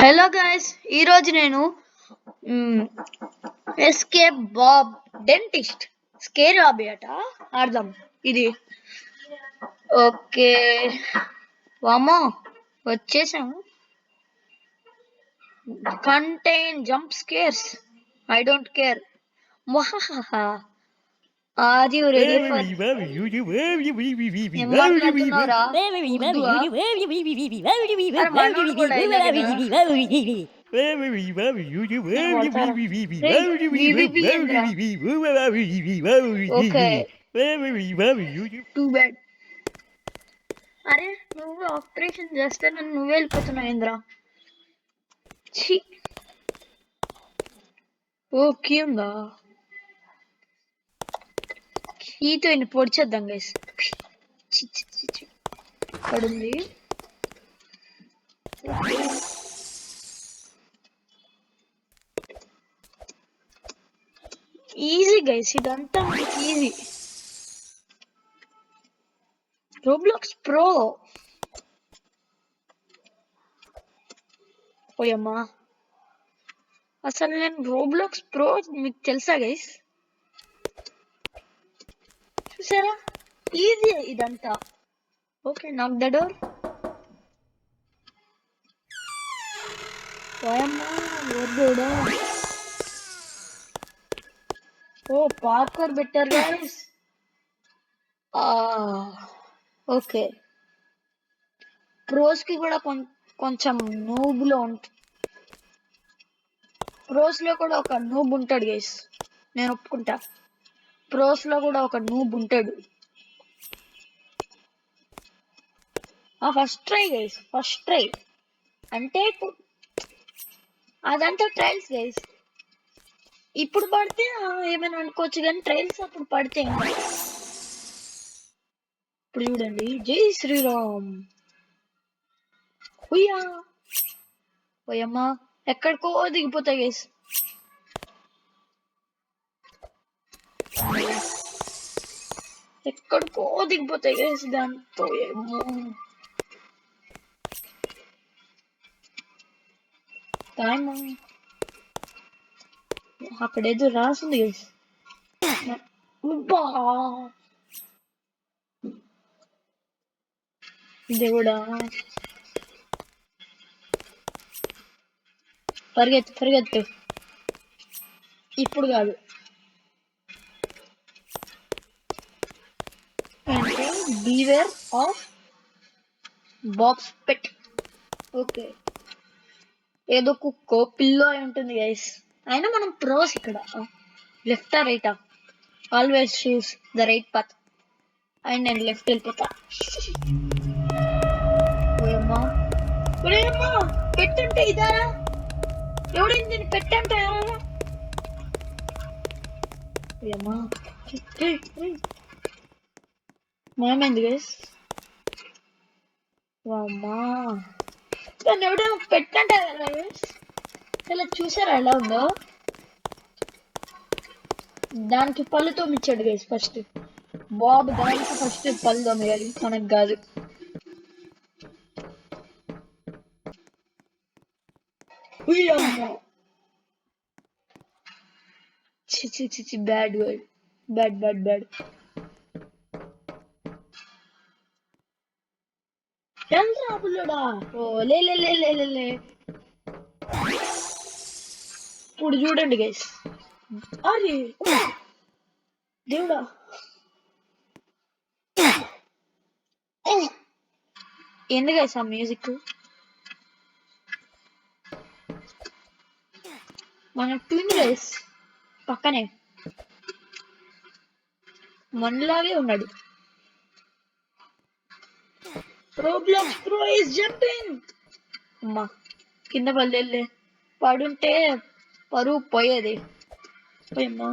Hello guys, ఈరోజు నేను escape Bob dentist scary obby అట ఆడదాం. ఇది ఓకే వామో వచ్చేసాము. Contain jump scares, I don't care. Are you ready for ఏం మాట్లాడుతున్నావురా? మనోడు కూడా టూ బ్యాడ్. అరే నువ్వు ఆపరేషన్ చేస్తే నన్ను నువ్వే వెళ్ళిపోతున్నావు ఏంద్రా? ఓ కీ ఉందా? కీతో ఇన్ని పొడిచేద్దాం గైస్. పడుంది. ఈజీ గైస్, ఇదంతా మనకి ఈజీ. Roblox pro. ఓయమ్మా, అసలు నేను రోబ్లాక్స్ ప్రో మీకు తెలుసా గైస్? చూసారా, ఈజీ ఇదంతా. ఓకే, నాక్ ద డోర్. ఓయమ్మా వద్దుడా. Oh Parker better guys. Okay, pros కి కూడా కొంచెం నూబ్ లో ప్రోస్ లో కూడా ఒక నూబ్ ఉంటాడు గైస్, నేను ఒప్పుకుంటా. ప్రోస్ లో కూడా ఒక నూబ్ ఉంటాడు. First try guys, first try అంటే అదంతా ట్రయల్స్ గైస్. ఇప్పుడు పడితే ఏమైనా అనుకోవచ్చు, కానీ ట్రయల్స్ అప్పుడు పడితే ఇప్పుడు చూడండి. జై శ్రీరామ్. ఉయ్యా ఓయమ్మా, ఎక్కడికో దిగిపోతాయి గైస్. ఎక్కడికో దిగిపోతాయి గైస్ దాంతో. ఏమో అక్కడ ఏదో రాసింది గైస్. దేవుడా, పరిగెత్తు పరిగెత్తు. ఇప్పుడు కాదు అంటే beware of box pet. Okay, ఏదో కుక్కో పిల్లో అయి ఉంటుంది గైస్. అయినా మనం ప్రోస్ ఇక్కడ. లెఫ్టా రైటా? Always choose the right path. And నేను లెఫ్ట్ వెళ్ళిపోతా. పెట్టంటే ఇదారా? ఎవడైంది నేను పెట్టంటే? ఏమైంది గైస్? అమ్మా, దాన్ని ఎవడేమో పెట్టంటే కదా గైస్. ఇలా చూసారా ఎలా ఉందో? దానికి పళ్ళు తోమిచ్చాడు గైస్ ఫస్ట్. బాబు దానికి ఫస్ట్ పళ్ళు తోమేయాలి, మనకు కాదు. చిచి bad word, bad bad bad. ఎంత పుల్లుడా? ఓ లే. ఇప్పుడు చూడండి గైస్. అరే దేవుడా, ఎందుకు గైస్ ఆ మ్యూజిక్? మన ట్విన్ గైస్ పక్కనే మనలాగే ఉన్నాడు. Roblox pro is jumping. అమ్మా, కింద పల్లెల్లే పడుంటే పరువు పోయేది. పోయమ్మా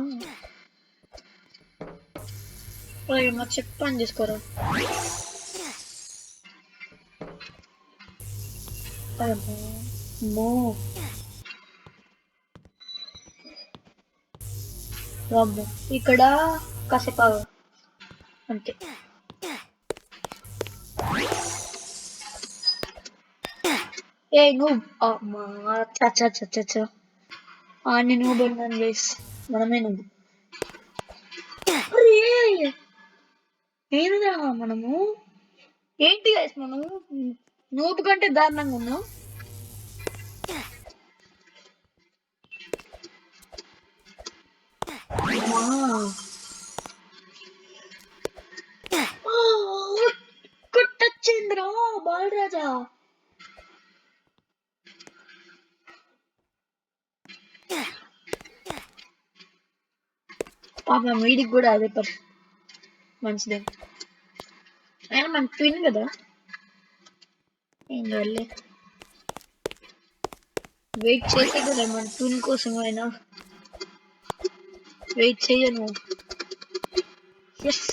చెక్ పని చేసుకోరా. ఇక్కడ కాసేపు అంతే. ఏ నువ్వు అమ్మా చచ్చ ఆడిని నువ్వు పడినాను గైస్ మనమే నువ్వు ఏంద్రా మనము ఏంటి గైస్ మనము నూపు కంటే దారుణంగా ఉన్నాం కొట్టొచ్చింద్రా బాలరాజా పాప వీడికి కూడా అదే మంచిదే అయినా మన ట్విన్ కదా ఏం కాదులే వెయిట్ చేసే కదా మన ట్విన్ కోసం అయినా వెయిట్ చేయను ఎస్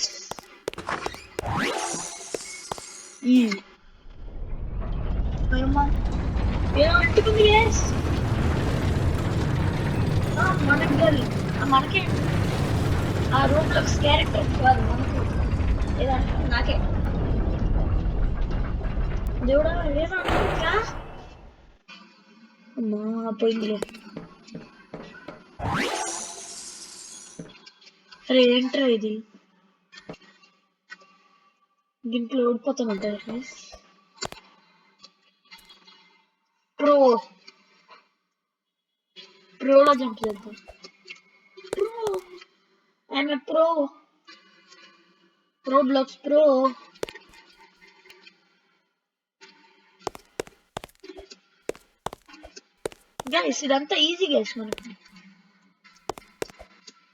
ఏదో అంటుకుంది ఎస్ మనకి కాదు మనకే ఆ రోబ్లాక్స్ క్యారెక్టర్ కాదు మనకు ఏదంటే నాకే దేవుడా ఏదో అనుకుంటా అమ్మా పోయిందిలే అరే ఏంట్రా ఇది దీంట్లో ఓడిపోతామంటారు ప్రోలో జంప్ చేద్దాం pro I'm a pro Roblox pro guys ఇదంతా ఈజీ గైస్ మనకి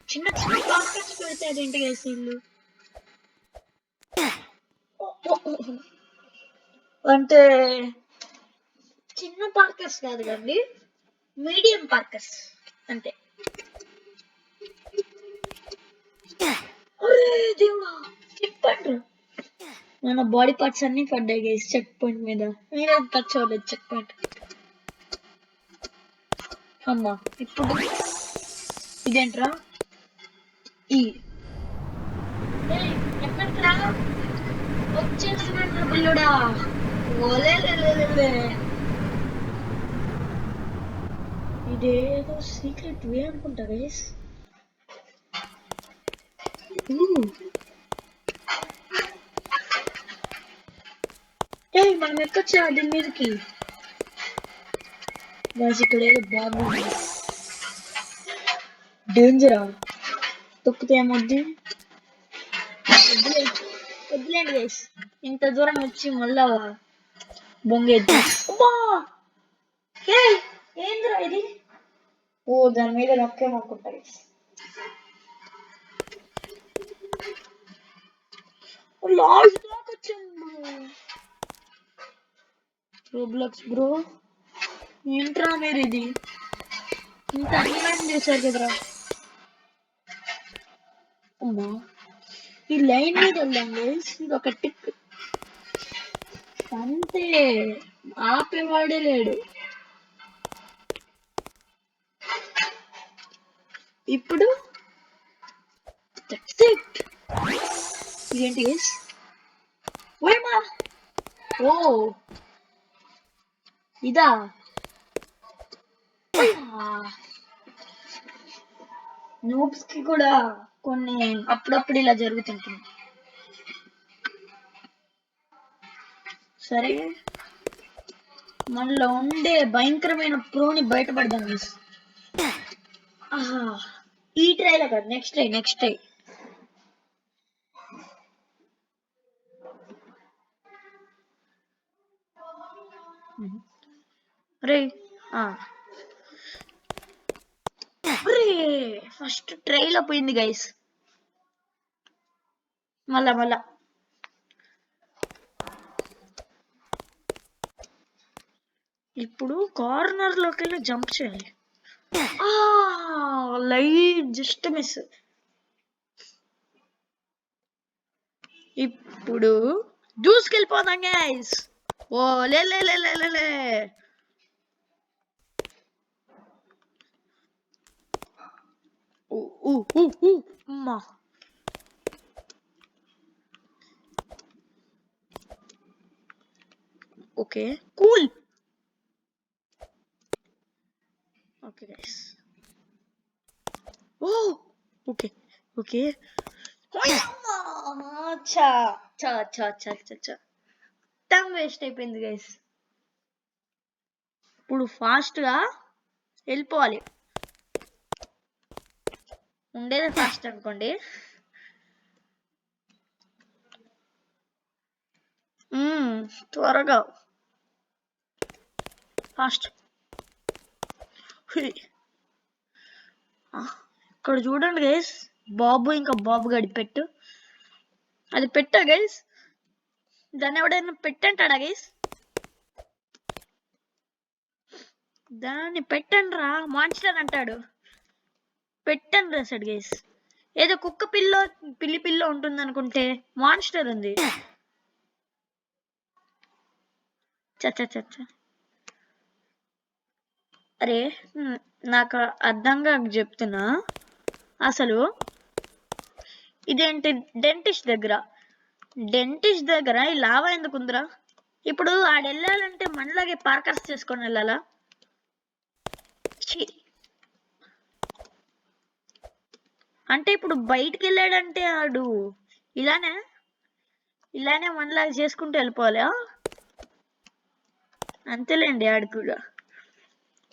చిన్న చిన్న పార్కర్స్ పెడితే అదేంటి గైస్ ఇల్లు అంటే చిన్న పార్కర్స్ కాదు కండి మీడియం పార్కర్స్ అంతే దేవుడా చెప్పండి మన బాడీ పార్ట్స్ అన్ని పడ్డాయి గైస్ చెక్ పాయింట్ మీద మీరే టచ్ అవ్వలేదు చెక్ పాయింట్ అమ్మా ఇప్పుడు ఇదేంట్రా ఈ ఎక్కడ్రా వచ్చేస్తున్నా పిల్లుడా ఇదేదో సీక్రెట్ వే అనుకుంటా గైస్ మనం ఎక్కొచ్చా దీని మీదకి గైస్ ఇక్కడ ఏదో బాగుంది డేంజరా తొక్కితే ఏమొద్ది వద్దులేండి గైస్ ఇంత దూరం వచ్చి మళ్ళా బొంగేద్ది ఏంద్రా ఇది ఓ దాని మీద నొక్కేమనుకుంటా గైస్ లాస్ట్ దాకా వచ్చాను రోబ్లాక్స్ బ్రో ఏంట్రా మీరు ఇది ఇంత అన్యాయం చేశారు కదరా అమ్మా ఈ లైన్ మీద వెళ్దాం గైస్ ఇది ఒక టిక్ అంతే ఆపేవాడే లేడు ఇప్పుడు ఇదేంటి గైస్ ఓ ఇదా నూబ్స్ కి కూడా కొన్ని అప్పుడప్పుడు ఇలా జరుగుతుంటుంది సరే మనలో ఉండే భయంకరమైన ప్రోని బయటపడదాం గైస్ ఈ ట్రైలో కాదు నెక్స్ట్ ట్రై రే ఫస్ట్ ట్రైలో పోయింది గైస్ మళ్ళా ఇప్పుడు కార్నర్ లోకి వెళ్ళి జంప్ చేయాలి లైట్ జస్ట్ మిస్ ఇప్పుడు దూసుకెళ్ళిపోదాం గైస్ ఓ లే అమ్మా ఓకే కూల్ ఓకే గైస్. ఓ ఓకే ఓకే. టైం వేస్ట్ అయిపోయింది గైస్. ఇప్పుడు ఫాస్ట్గా వెళ్ళిపోవాలి. ఉండేదే ఫాస్ట్ అనుకోండి. త్వరగా ఫాస్ట్. ఇక్కడ చూడండి గైస్, బాబు ఇంకా బాబు గడి పెట్టు. అది పెట్టా గైస్, దాన్ని ఎవడైనా పెట్టంటాడా గైస్? దాన్ని పెట్టండి రా, మాన్స్టర్ అంటాడు. పెట్టండి రాసాడు గైస్. ఏదో కుక్క పిల్లి పిల్ల ఉంటుంది అనుకుంటే మాన్స్టర్ ఉంది. చచ్చ అరే నాకు అర్థంగా చెప్తున్నా. అసలు ఇదేంటి డెంటిస్ట్ దగ్గర ఈ లావా ఎందుకుందిరా? ఇప్పుడు ఆడెళ్ళాలంటే మనలాగే పార్కర్స్ చేసుకొని వెళ్ళాలా? అంటే ఇప్పుడు బయటికి వెళ్ళాడంటే ఆడు ఇలానే మనలాగా చేసుకుంటూ వెళ్ళిపోవాలా? అంతేలేండి ఆడు కూడా.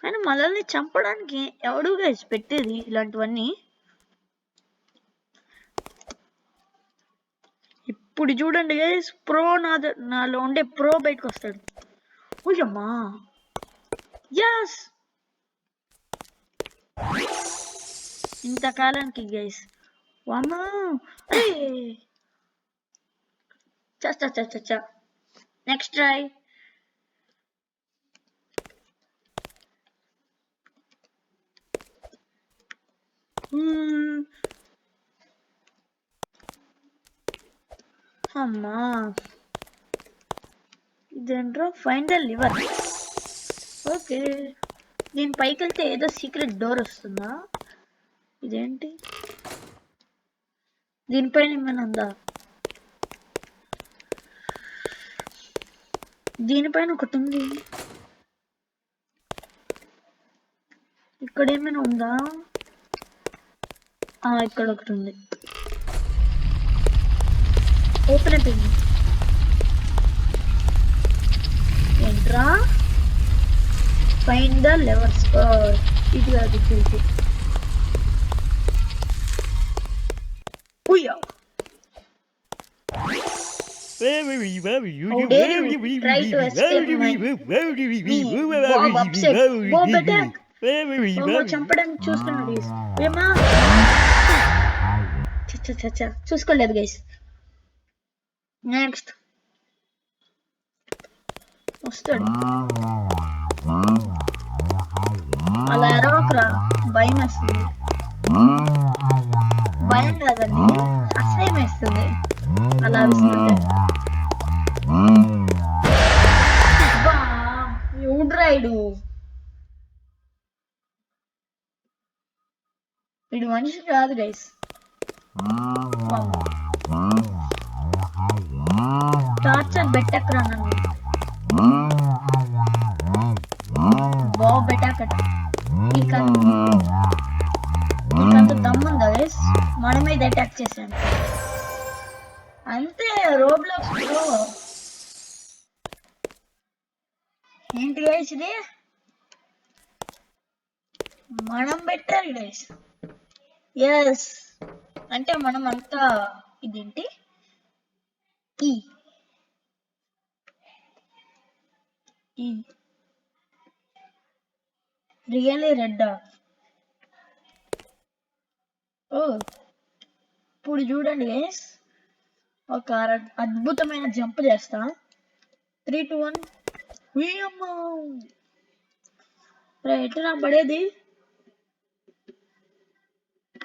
కానీ మనల్ని చంపడానికి ఎవడు గైస్ పెట్టేది ఇలాంటివన్నీ? ఇప్పుడు చూడండి గైస్, నాలో ఉండే ప్రో బయటకు వస్తాడు. ఓయమ్మా, యస్! ఇంతకాలానికి గైస్. వామ్మా, అరే చ నెక్స్ట్ ట్రై. అమ్మా, ఇదేంట్రా? Find the liver. ఓకే, దీని పైకి వెళ్తే ఏదో సీక్రెట్ డోర్ వస్తుందా? ఇదేంటి? దీనిపైన ఏమైనా ఉందా? దీనిపైన ఒకటి ఉంది. ఇక్కడ ఏమైనా ఉందా? ఇక్కడ ఒకటి ఉంది. ఓపెన్ అయిపోయింది. ఏంట్రా? Find the levers. ఇది కాదు, ఇది. ఉయ్యా, how dare you try to escape me, Bob upset. Bob attack. చంపడానికి చూస్తున్నాడు గైస్. ఏమా చూసుకోలేదు గైస్. నెక్స్ట్ వస్తాడు. అలా ఎరవకురా, భయం వేస్తుంది. భయం కాదండి, అసహ్యం వేస్తుంది అలా అరుస్తుంటే. ఎవడ్రాయుడు? వీడు మనిషి కాదు గైస్. టార్చర్ పెట్టకరా నన్ను. బాబు పెట్టాకట. నీకంత దమ్ముందా గైస్ మన మీద అటాక్ చేశాను? అంతే, రోబ్లాక్స్ ప్రో. ఏంటి గైస్ ఇది? మనం పెట్టాలి గైస్. ఎస్, అంటే మనం అంతా ఇదేంటి రియల్లీ రెడ్డా? ఇప్పుడు చూడండి గైస్, ఒక అద్భుతమైన జంప్ చేస్తా. 3, 2, 1. ఎటు నా పడేది?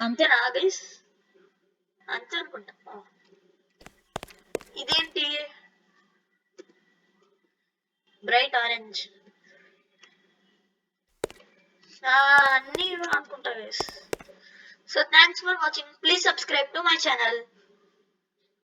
అంతేనా గైస్? అంతే అనుకుంటా. ఇదేంటి బ్రైట్ ఆరెంజ్? అన్నీ అనుకుంటా guys. So thanks for watching. Please subscribe to my channel.